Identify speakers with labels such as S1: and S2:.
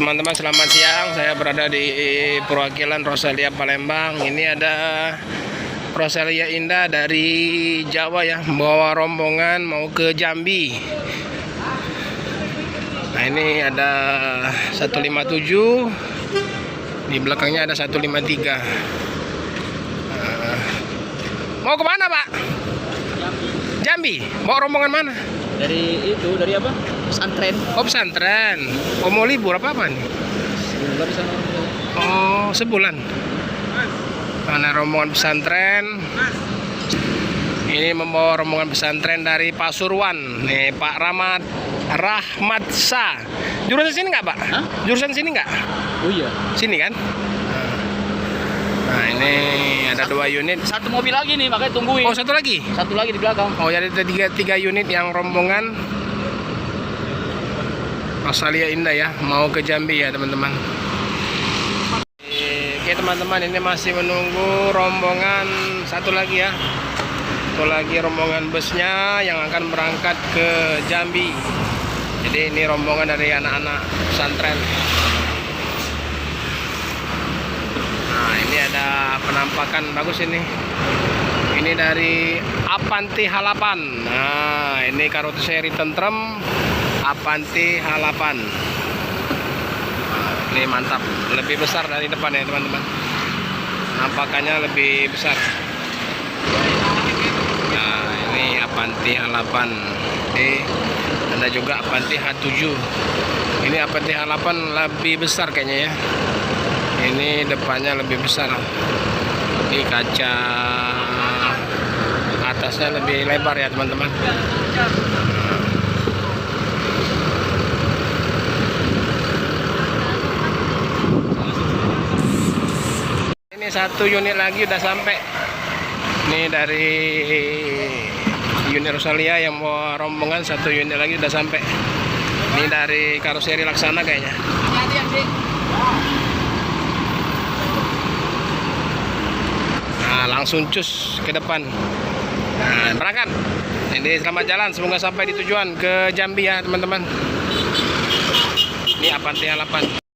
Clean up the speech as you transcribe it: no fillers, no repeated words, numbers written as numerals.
S1: teman-teman, selamat siang. Saya berada di perwakilan Rosalia Palembang. Ini ada Rosalia Indah dari Jawa ya, bawa rombongan mau ke Jambi. Nah, ini ada 157, di belakangnya ada 153. Mau kemana, Pak? Jambi. Bawa rombongan mana?
S2: Dari apa? Pesantren.
S1: Oh, pesantren. Oh, mau libur apa nih?
S2: Sebulan sana.
S1: Oh, sebulan. Mana rombongan pesantren? Ini membawa rombongan pesantren dari Pasuruan. Nih, Pak Rahmat Sa. Jurusan sini nggak, Pak?
S2: Hah?
S1: Jurusan sini nggak?
S2: Oh iya.
S1: Sini kan? Nah, ini ada 2 unit.
S2: Satu mobil lagi nih, makanya tungguin.
S1: Oh, satu lagi?
S2: Satu lagi di belakang.
S1: Oh, ya, ada tiga unit yang rombongan Rosalia Indah ya, mau ke Jambi ya teman-teman. Oke teman-teman, ini masih menunggu rombongan satu lagi ya. Satu lagi rombongan busnya yang akan berangkat ke Jambi. Jadi ini rombongan dari anak-anak pesantren. Nah, ini ada penampakan bagus ini. Ini dari Apanti Halapan. Nah, ini karoseri tentrem Apanti Halapan. Nah, ini mantap, lebih besar dari depan ya teman-teman. Nampakannya lebih besar. Nah, ini Apanti Halapan. Ini ada juga Apanti H7. Ini Apanti Halapan lebih besar kayaknya ya. Ini depannya lebih besar. Ini kaca atasnya lebih lebar ya teman-teman. Ini satu unit lagi udah sampai. Ini dari unit Rosalia yang mau rombongan, satu unit lagi udah sampai. Ini dari karoseri Laksana kayaknya. Nah, langsung cus ke depan. Nah, berangkat. Ini selamat jalan, semoga sampai di tujuan ke Jambi ya teman-teman. Ini Apanti Halapan.